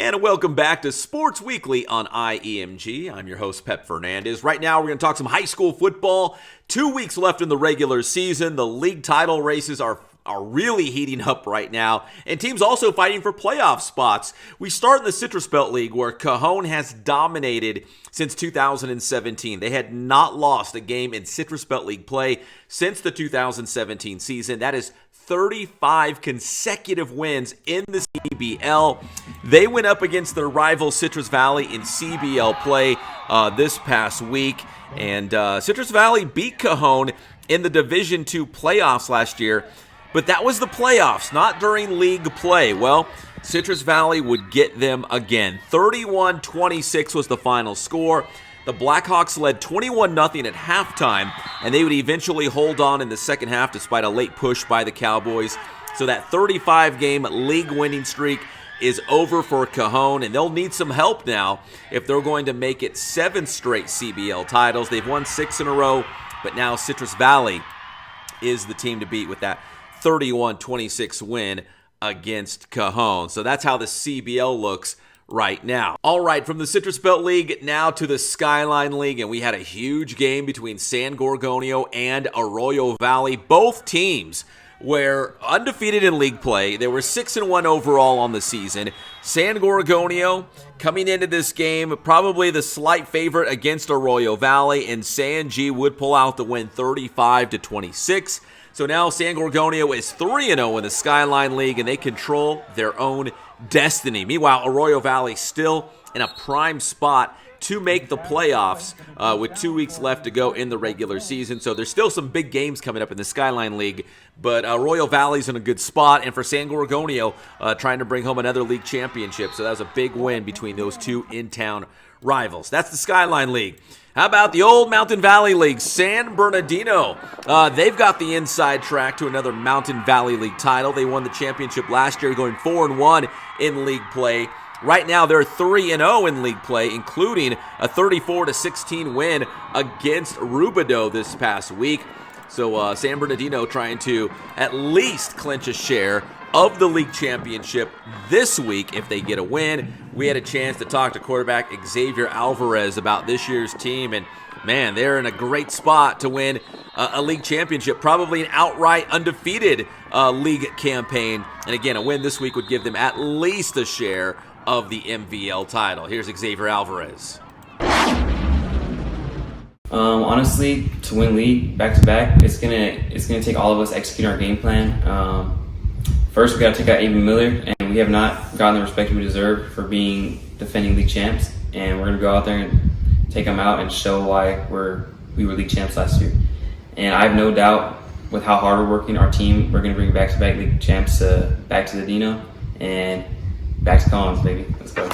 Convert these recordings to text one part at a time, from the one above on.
And welcome back to Sports Weekly on IEMG. I'm your host, Pep Fernandez. Right now, we're going to talk some high school football. 2 weeks left in the regular season. The league title races are really heating up right now, and teams also fighting for playoff spots. We start in the Citrus Belt League, where Cajon has dominated since 2017. They had not lost a game in Citrus Belt League play since the 2017 season. That is 35 consecutive wins in the CBL. They went up against their rival Citrus Valley in CBL play this past week, and Citrus Valley beat Cajon in the Division II playoffs last year. But that was the playoffs, not during league play. Well, Citrus Valley would get them again. 31-26 was the final score. The Blackhawks led 21-0 at halftime, and they would eventually hold on in the second half despite a late push by the Cowboys. So that 35-game league winning streak is over for Cajon, and they'll need some help now if they're going to make it 7 straight CBL titles. They've won 6 in a row, but now Citrus Valley is the team to beat with that 31-26 win against Cajon. So that's how the CBL looks right now. All right, from the Citrus Belt League now to the Skyline League, and we had a huge game between San Gorgonio and Arroyo Valley. Both teams were undefeated in league play. They were 6-1 overall on the season. San Gorgonio coming into this game probably the slight favorite against Arroyo Valley, and San G would pull out the win 35-26. So now San Gorgonio is 3-0 in the Skyline League, and they control their own destiny. Meanwhile, Arroyo Valley still in a prime spot to make the playoffs with 2 weeks left to go in the regular season. So there's still some big games coming up in the Skyline League, but Arroyo Valley's in a good spot, and for San Gorgonio, trying to bring home another league championship. So that was a big win between those two in-town rivals. That's the Skyline League. How about the old Mountain Valley League? San Bernardino. They've got the inside track to another Mountain Valley League title. They won the championship last year, going 4-1 in league play. Right now, they're 3-0 in league play, including a 34-16 win against Rubidoux this past week. So San Bernardino trying to at least clinch a share of the league championship this week if they get a win. We had a chance to talk to quarterback Xavier Alvarez about this year's team, and man, they're in a great spot to win a league championship, probably an outright undefeated league campaign. And again, a win this week would give them at least a share of the MVL title. Here's Xavier Alvarez. Honestly, to win league back-to-back, it's gonna take all of us executing our game plan. First, we got to take out Avon Miller, and we have not gotten the respect we deserve for being defending league champs. And we're going to go out there and take them out and show why we were league champs last year. And I have no doubt with how hard we're working, our team, we're going to bring back-to-back league champs back to the Dino and back to Collins, baby. Let's go.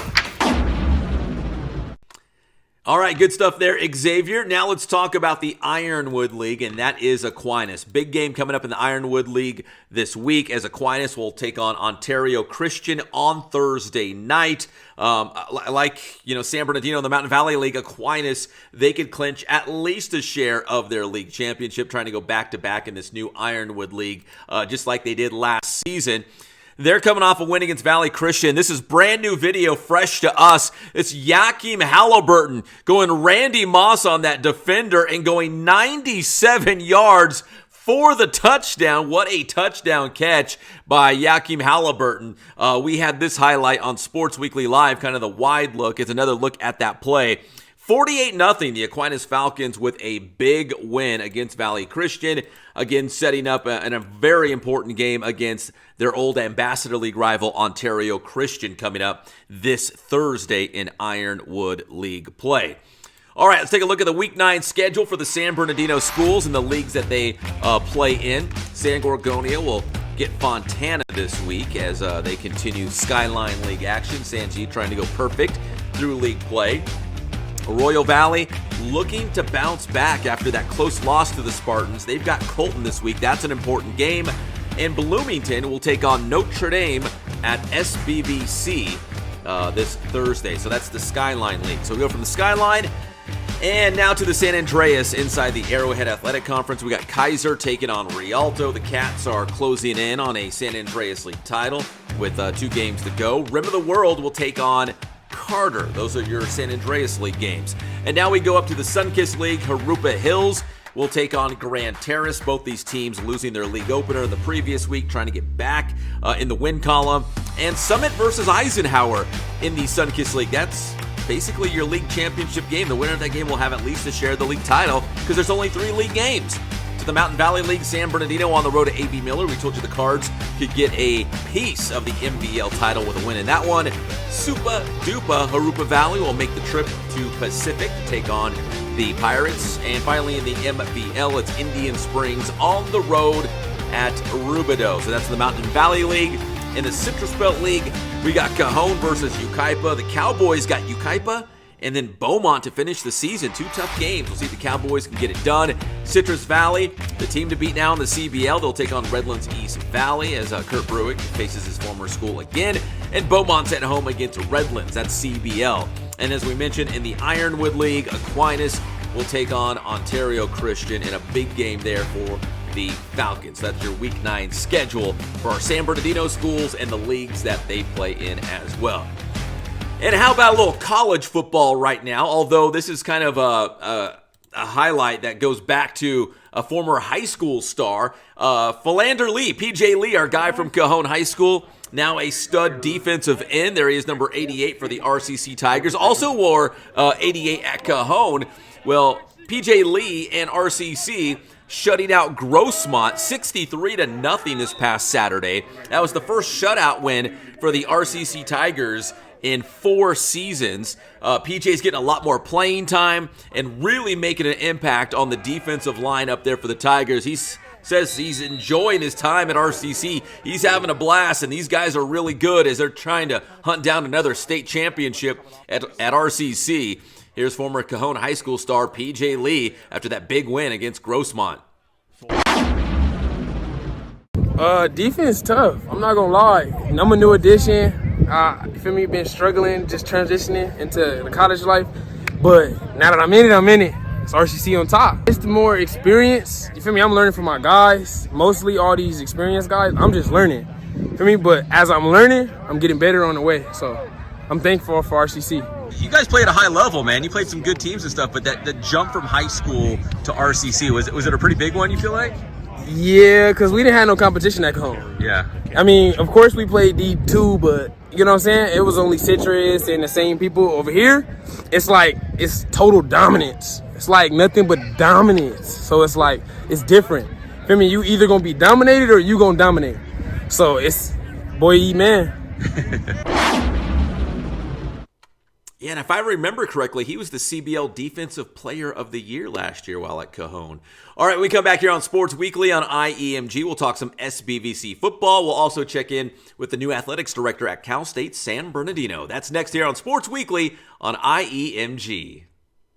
All right, good stuff there, Xavier. Now let's talk about the Ironwood League, and that is Aquinas. Big game coming up in the Ironwood League this week, as Aquinas will take on Ontario Christian on Thursday night. Like San Bernardino in the Mountain Valley League, Aquinas, they could clinch at least a share of their league championship, trying to go back-to-back in this new Ironwood League, just like they did last season. They're coming off a win against Valley Christian. This is brand new video, fresh to us. It's Joachim Halliburton going Randy Moss on that defender and going 97 yards for the touchdown. What a touchdown catch by Joachim Halliburton. We had this highlight on Sports Weekly Live, kind of the wide look. It's another look at that play. 48-0, the Aquinas Falcons with a big win against Valley Christian. Again, setting up a very important game against their old Ambassador League rival, Ontario Christian, coming up this Thursday in Ironwood League play. All right, let's take a look at the Week 9 schedule for the San Bernardino schools and the leagues that they play in. San Gorgonio will get Fontana this week as they continue Skyline League action. San G trying to go perfect through league play. Arroyo Valley looking to bounce back after that close loss to the Spartans. They've got Colton this week. That's an important game. And Bloomington will take on Notre Dame at SBVC this Thursday. So that's the Skyline League. So we go from the Skyline and now to the San Andreas inside the Arrowhead Athletic Conference. We got Kaiser taking on Rialto. The Cats are closing in on a San Andreas League title. with 2 games to go. Rim of the World will take on Carter. Those are your San Andreas League games. And now we go up to the Sunkist League. Harupa Hills will take on Grand Terrace. Both these teams losing their league opener in the previous week, trying to get back in the win column. And Summit versus Eisenhower in the Sunkist League. That's basically your league championship game. The winner of that game will have at least a share of the league title because there's only 3 league games. To the Mountain Valley League, San Bernardino on the road to A.B. Miller. We told you the Cards could get a piece of the MVL title with a win in that one. Super Dupa Harupa Valley will make the trip to Pacific to take on the Pirates. And finally in the MVL, it's Indian Springs on the road at Rubidoux. So that's the Mountain Valley League. In the Citrus Belt League, we got Cajon versus Yucaipa. The Cowboys got Yucaipa and then Beaumont to finish the season. 2 tough games. We'll see if the Cowboys can get it done. Citrus Valley, the team to beat now in the CBL. They'll take on Redlands East Valley as Kurt Bruick faces his former school again. And Beaumont's at home against Redlands. That's CBL. And as we mentioned, in the Ironwood League, Aquinas will take on Ontario Christian in a big game there for the Falcons. That's your Week 9 schedule for our San Bernardino schools and the leagues that they play in as well. And how about a little college football right now? Although this is kind of a highlight that goes back to a former high school star, Philander Lee, PJ Lee, our guy from Cajon High School, now a stud defensive end. There he is, number 88 for the RCC Tigers. Also wore 88 at Cajon. Well, PJ Lee and RCC shutting out Grossmont 63-0 this past Saturday. That was the first shutout win for the RCC Tigers in 4 seasons. PJ's getting a lot more playing time and really making an impact on the defensive line up there for the Tigers. He says he's enjoying his time at RCC. He's having a blast, and these guys are really good as they're trying to hunt down another state championship at RCC. Here's former Cajon High School star PJ Lee after that big win against Grossmont. Defense tough. I'm not gonna lie. I'm a new addition. You feel me? Been struggling, just transitioning into the college life. But now that I'm in it. It's RCC on top. It's the more experience. You feel me? I'm learning from my guys. Mostly all these experienced guys. I'm just learning. You feel me? But as I'm learning, I'm getting better on the way. So I'm thankful for RCC. You guys play at a high level, man. You played some good teams and stuff, but the jump from high school to RCC, was it a pretty big one, you feel like? Yeah, because we didn't have no competition at home. Yeah. I mean, of course we played D2, but you know what I'm saying? It was only Citrus and the same people. Over here, it's like, it's total dominance. It's like nothing but dominance. So it's like, it's different. Feel me? You either gonna be dominated or you gonna dominate. So it's boy, man. Yeah, and if I remember correctly, he was the CBL Defensive Player of the Year last year while at Cajon. All right, we come back here on Sports Weekly on IEMG. We'll talk some SBVC football. We'll also check in with the new athletics director at Cal State San Bernardino. That's next here on Sports Weekly on IEMG.